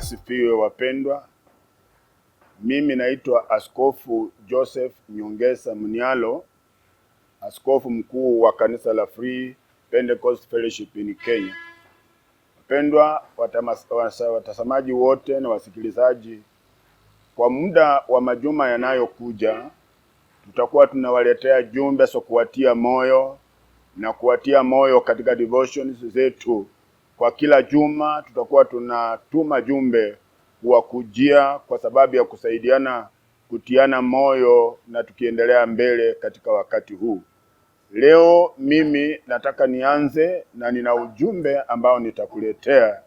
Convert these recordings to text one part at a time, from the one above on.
Asifiwe wapendwa. Mimi naitwa Askofu Joseph Nyongesa Mnialo, askofu mkuu wa kanisa la Free Pentecost Fellowship in Kenya. Wapendwa watazamaji wote na wasikilizaji, kwa muda wa majuma yanayokuja tutakuwa tunawaletea jumbe za kuwatia moyo na kuwatia moyo katika devotions zetu. Kwa kila juma tutakuwa tunatuma jumbe kuwakujia kwa sababu ya kusaidiana, kutiana moyo na tukiendelea mbele katika wakati huu. Leo mimi nataka nianze na nina ujumbe ambao nitakuletea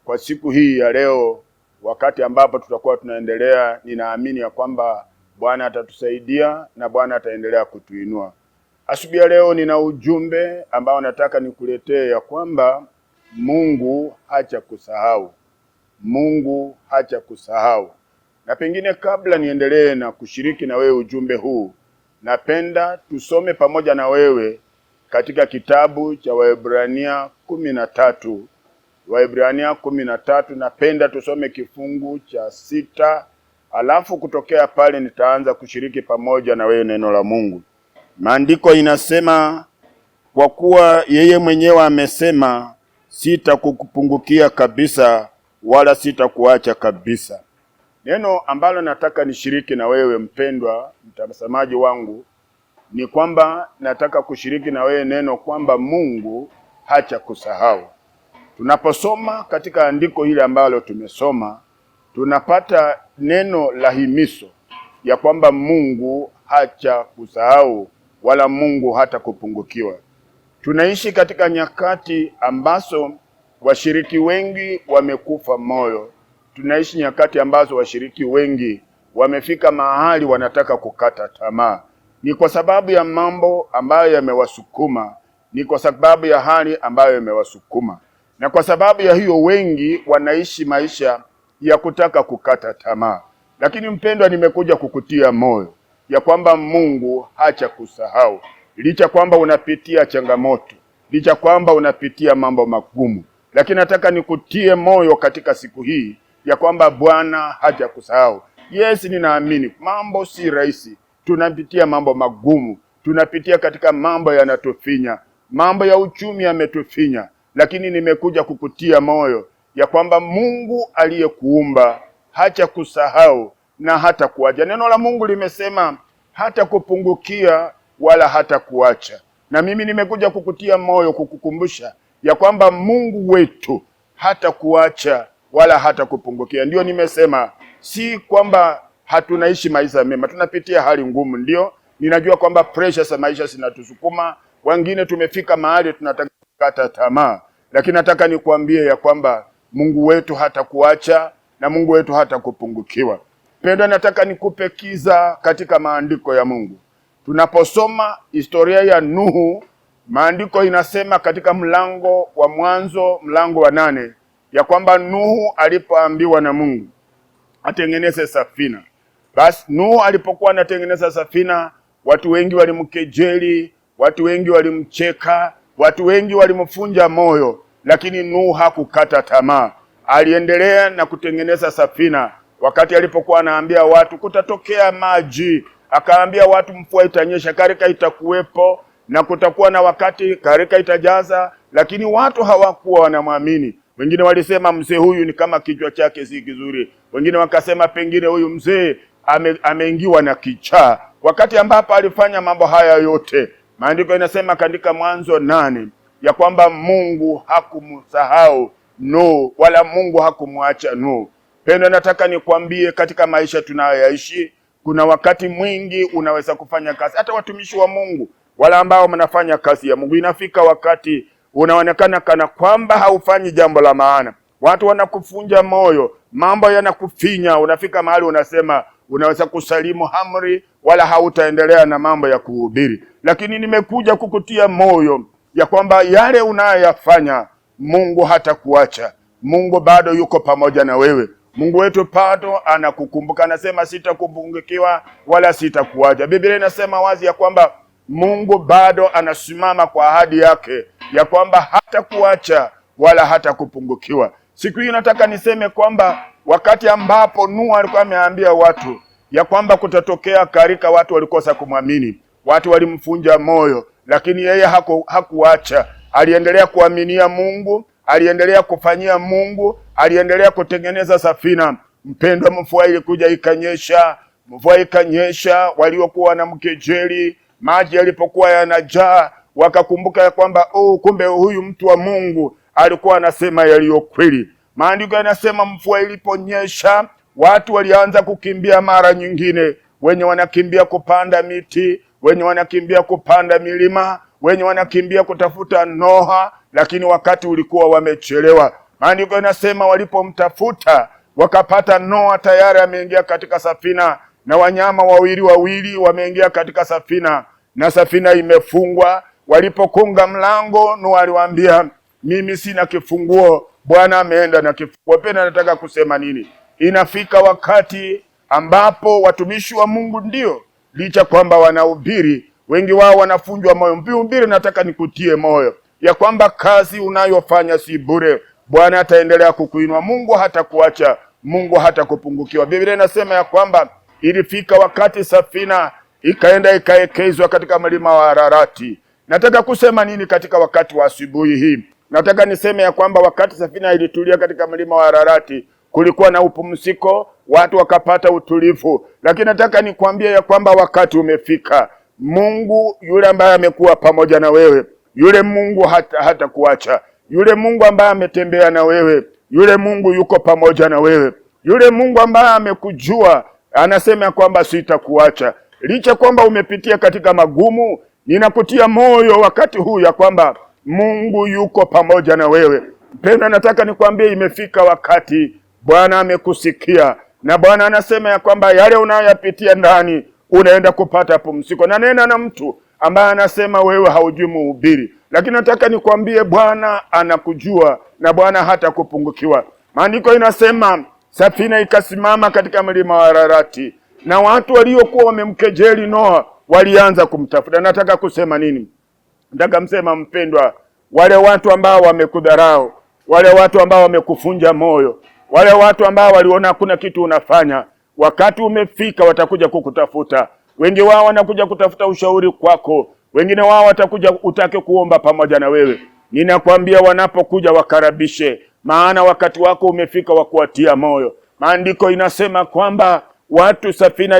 kwa siku hii ya leo, wakati ambapo tutakuwa tunaendelea. Ninaamini ya kwamba Bwana atatusaidia na Bwana ataendelea kutuinua. Asubuhi ya leo nina ujumbe ambao nataka nikuletee ya kwamba Mungu hacha kusahau. Mungu hacha kusahau. Na pengine kabla niendelee na kushiriki na wewe ujumbe huu, napenda tusome pamoja na wewe katika kitabu cha Waebrania 13. Waebrania 13, napenda tusome kifungu cha 6, alafu kutokea pale nitaanza kushiriki pamoja na wewe neno la Mungu. Maandiko inasema, kwa kuwa yeye mwenyewe amesema, sitakupungukia kabisa wala sitakuacha kabisa. Neno ambalo nataka nishiriki na wewe mpendwa mtazamaji wangu ni kwamba nataka kushiriki na wewe neno kwamba Mungu hacha kusahau. Tunaposoma katika andiko hili ambalo tumesoma, tunapata neno la himizo ya kwamba Mungu hacha kusahau wala Mungu hata kupungukiwa. Tunaishi katika nyakati ambazo washiriki wengi wamekufa moyo. Tunaishi nyakati ambazo washiriki wengi wamefika mahali wanataka kukata tamaa. Ni kwa sababu ya mambo ambayo yamewasukuma, ni kwa sababu ya hali ambayo yamewasukuma. Na kwa sababu ya hiyo wengi wanaishi maisha ya kutaka kukata tamaa. Lakini mpendwa, nimekuja kukutia moyo ya kwamba Mungu hacha kusahau. Licha kwamba unapitia changamoto, licha kwamba unapitia mambo magumu, lakini nataka nikutie moyo katika siku hii ya kwamba Bwana hacha kusahau. Yes, ninaamini mambo si rahisi. Tunapitia mambo magumu, tunapitia katika mambo yanatufinya, mambo ya uchumi yametufinya, lakini nimekuja kukutia moyo ya kwamba Mungu aliyekuumba hacha kusahau na hata kuacha. Neno la Mungu limesema hata kupungukia wala hata kuacha. Na mimi nimekuja kukutia moyo, kukukumbusha ya kwamba Mungu wetu hata kuacha wala hata kupungukia. Ndio nimesema si kwamba hatunaishi maisha mema, tunapitia hali ngumu. Ndio ninajua kwamba pressure za maisha zinatusukuma, wengine tumefika mahali tunataka kukata tamaa, lakini nataka nikuambie ya kwamba Mungu wetu hata kuacha na Mungu wetu hata kupungukiwa. Pendo, nataka nikupe kiza katika maandiko ya Mungu. Tunaposoma historia ya Nuhu, maandiko inasema katika mlango wa Mwanzo, mlango wa 8, ya kwamba Nuhu alipoambiwa na Mungu atengeneze safina. Basi Nuhu alipokuwa anatengeneza safina, watu wengi walimkejeli, watu wengi walimcheka, watu wengi walimfunja moyo, lakini Nuhu hakukata tamaa. Aliendelea na kutengeneza safina. Wakati alipokuwa anaambia watu kutatokea maji, akaambia watu mvua itanyesha, gharika itakuwepo na kutakuwa na wakati gharika itajaza, lakini watu hawakuwa wanamwamini. Wengine walisema mzee huyu ni kama kichwa chake si kizuri. Wengine wakasema pengine huyu mzee ameingiwa na kichaa. Wakati ambapo alifanya mambo haya yote, maandiko inasema katika Mwanzo 8 ya kwamba Mungu hakumsahau Nuhu wala Mungu hakumwacha Nuhu. Pendo, nataka nikwambie katika maisha tunayoishi, kuna wakati mwingi unaweza kufanya kazi, hata watumishi wa Mungu wala ambao mnafanya kazi ya Mungu, inafika wakati unaonekana kana kwamba haufanyi jambo la maana. Watu wanakufunja moyo, mambo yanakufinya, unafika mahali unasema unaweza kusalimu amri wala hautaendelea na mambo ya kuhubiri. Lakini nimekuja kukutia moyo ya kwamba yale unayoyafanya Mungu hata kuacha. Mungu bado yuko pamoja na wewe. Mungu wetu bado anakukumbuka. Anasema sitakupungukiwa wala sitakuacha. Biblia inasema wazi ya kwamba Mungu bado anasimama kwa ahadi yake ya kwamba hata kuacha wala hata kupungukiwa. Siku hii nataka niseme kwamba wakati ambapo Nuhu alikuwa ameambia watu ya kwamba kutatokea gharika, watu walikosa kumwamini, watu walimfunja moyo, lakini yeye hakuacha. Aliendelea kuaminia Mungu, aliendelea kufanyia Mungu, aliendelea kutengeneza safina. Mpendwa, mvua ilikuja ikanyesha, waliokuwa wanamkejeli, maji yalipokuwa yanajaa, wakakumbuka ya kwamba kumbe huyu mtu wa Mungu alikuwa anasema yaliyo kweli. Maandiko yanasema mvua iliponyesha, watu walianza kukimbia mara nyingine, wenye wanakimbia kupanda miti, wenye wanakimbia kupanda milima, wenye wanakimbia kutafuta Noha, lakini wakati ulikuwa wamechelewa. Maandiko yanasema walipomtafuta wakapata Noha tayari ameingia katika safina, na wanyama wawili wameingia katika safina, na safina imefungwa. Walipokunga mlango, Noha aliwaambia, mimi sina kifunguo, Bwana ameenda na kifunguo. Pena nataka kusema nini? Inafika wakati ambapo watumishi wa Mungu ndio licha kwamba wanahubiri, wengi wao wanafunjwa moyo. Mhubiri, nataka nikutie moyo ya kwamba kazi unayofanya si bure. Bwana ataendelea kukuinua, Mungu hatakuacha, Mungu hatakupungukiwa. Biblia inasema ya kwamba ilifika wakati safina ikaenda ikaekezwa katika mlima wa Ararati. Nataka kusema nini katika wakati wa asubuhi hii? Nataka niseme ya kwamba wakati safina ilitulia katika mlima wa Ararati, kulikuwa na upumziko, watu wakapata utulivu. Lakini nataka nikwambie ya kwamba wakati umefika. Mungu yule ambaye amekuwa pamoja na wewe, yule Mungu hata kuacha. Yule Mungu ambaye ametembea na wewe, yule Mungu yuko pamoja na wewe. Yule Mungu ambaye amekujua anasema ya kwamba sitakuacha. Licha kwamba umepitia katika magumu, ninakutia moyo wakati huu ya kwamba Mungu yuko pamoja na wewe. Mpendwa, nataka nikwambie imefika wakati, Bwana amekusikia, na Bwana anasema ya kwamba yale unayoyapitia ndani unaenda kupata pumziko. Na nena na mtu ambaye anasema wewe haujui mhubiri, lakini nataka nikwambie Bwana anakujua na Bwana hata kupungukiwa. Maandiko inasema safina ikasimama katika mlima wa Ararati, na watu waliokuwa wamemkejeli Noa walianza kumtafuta. Nataka kusema nini? Nataka msema mpendwa, wale watu ambao wamekudharau, wale watu ambao wamekufunja moyo, wale watu ambao waliona hakuna kitu unafanya, wakati umefika watakuja kukutafuta. Wengi wao wanakuja kutafuta ushauri kwako, wengine wao watakuja utake kuomba pamoja na wewe. Ninakwambia wanapokuja wakaribishe, maana wakati wako umefika wa kuwatia moyo. Maandiko inasema kwamba safina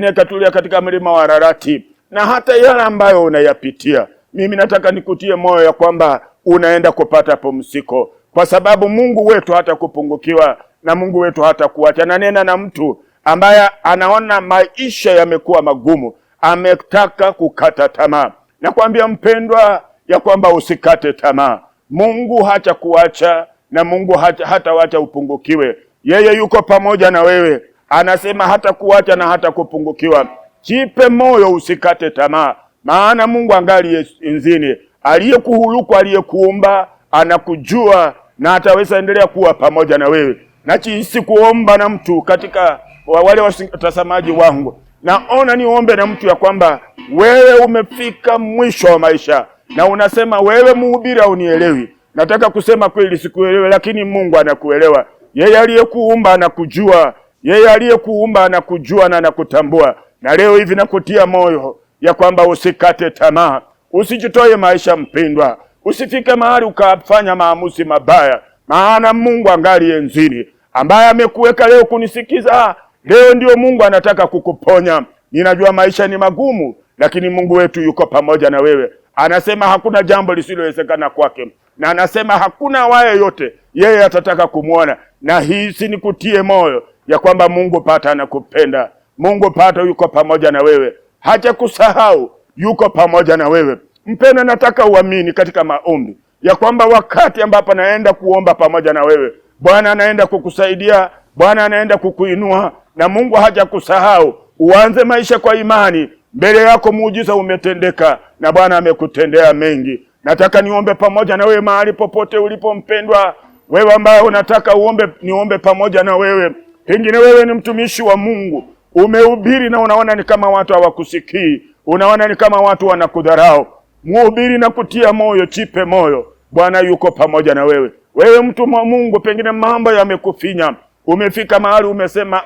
ikatulia katika mlima wa Ararati. Na hata yale ambayo unayapitia, mimi nataka nikutie moyo ya kwamba unaenda kupata pumziko, kwa sababu Mungu wetu hata kupungukiwa na Mungu wetu hata kuacha. Na nena na mtu ambaye anaona maisha yamekuwa magumu, ametaka kukata tamaa. Nakwambia mpendwa ya kwamba usikate tamaa. Mungu hata kuacha na Mungu hata wacha upungukiwe. Yeye yuko pamoja na wewe. Anasema hata kuacha na hata kupungukiwa. Jipe moyo, usikate tamaa, maana Mungu angali enzini. Aliyekuhuluku, aliyekuumba anakujua na ataweza endelea kuwa pamoja na wewe. Na chisi kuomba na mtu katika wale watazamaji wangu, naona niombe na mtu ya kwamba wewe umefika mwisho wa maisha na unasema wewe mhubiri haunielewi. Nataka kusema kweli sikuelewe, lakini Mungu anakuelewa. Yeye aliyekuumba anakujua, yeye aliyekuumba anakujua na anakutambua. Na leo hivi nakutia moyo ya kwamba usikate tamaa, usijitoe maisha mpendwa, usifike mahali ukafanya maamuzi mabaya, maana Mungu angali enzini, ambaye amekuweka leo kunisikiza. Leo ndio Mungu anataka kukuponya. Ninajua maisha ni magumu, lakini Mungu wetu yuko pamoja na wewe. Anasema hakuna jambo lisilowezekana kwake, na anasema hakuna waye yote yeye atataka kumwona. Na hii nikutie moyo ya kwamba Mungu pata anakupenda, Mungu pata yuko pamoja na wewe, haja kusahau yuko pamoja na wewe. Mpendwa, nataka uamini katika maombi ya kwamba wakati ambapo naenda kuomba pamoja na wewe, Bwana anaenda kukusaidia, Bwana anaenda kukuinua, na Mungu haja kusahau. Uanze maisha kwa imani, mbele yako muujiza umetendeka na Bwana amekutendea mengi. Nataka niombe pamoja na wewe mahali popote ulipo mpendwa. Wewe ambaye unataka niombe pamoja na wewe. Pengine wewe ni mtumishi wa Mungu, umehubiri na unaona ni kama watu hawakusikii, unaona ni kama watu wanakudharau. Mhubiri na kutia moyo, chipe moyo. Bwana yuko pamoja na wewe. Wewe mtu wa Mungu, pengine mambo yamekufinya, umefika mahali umesema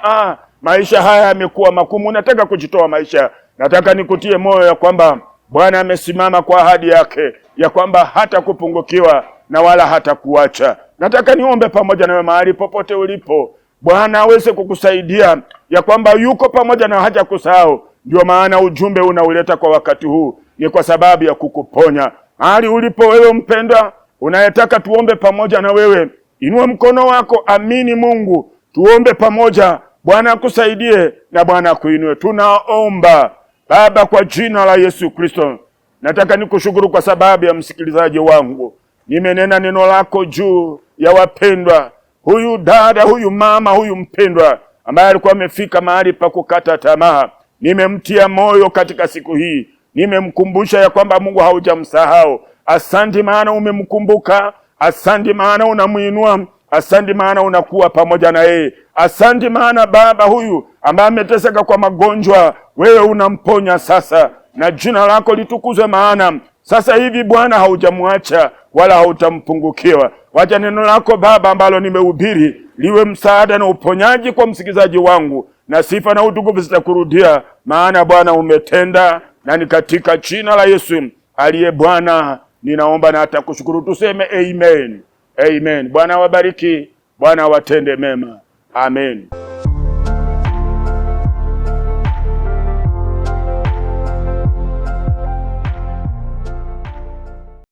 maisha haya yamekuwa magumu, unataka kujitoa maisha. Nataka nikutie moyo ya kwamba Bwana amesimama kwa ahadi yake ya kwamba hata kupungukiwa na wala hata kuacha. Nataka niombe pamoja nawe mahali popote ulipo, Bwana aweze kukusaidia ya kwamba yuko pamoja na haja kusahau. Ndio maana ujumbe unauleta kwa wakati huu ni kwa sababu ya kukuponya. Mahali ulipo wewe mpendwa, unayetaka tuombe pamoja na wewe, inua mkono wako, amini Mungu, tuombe pamoja. Bwana akusaidie na Bwana akuinue. Tunaomba. Baba, kwa jina la Yesu Kristo, nataka nikushukuru kwa sababu ya msikilizaji wangu. Nimenena neno lako juu ya wapendwa, huyu dada, huyu mama, huyu mpendwa ambaye alikuwa amefika mahali pa kukata tamaa. Nimemtia moyo katika siku hii, nimemkumbusha ya kwamba Mungu haujamsahau. Asante maana umemkumbuka, asante maana unamuinua, asante maana unakuwa pamoja na yeye. Asante maana Baba, huyu ambaye ameteseka kwa magonjwa, wewe unamponya sasa, na jina lako litukuzwe, maana sasa hivi Bwana haujamwacha wala hautampungukiwa. Wacha neno lako Baba ambalo nimehubiri liwe msaada na uponyaji kwa msikilizaji wangu, na sifa na utukufu zitakurudia, maana Bwana umetenda, na ni katika jina la Yesu aliye Bwana ninaomba na hata kushukuru. Tuseme amen. Amen. Bwana wabariki, Bwana watende mema. Amen.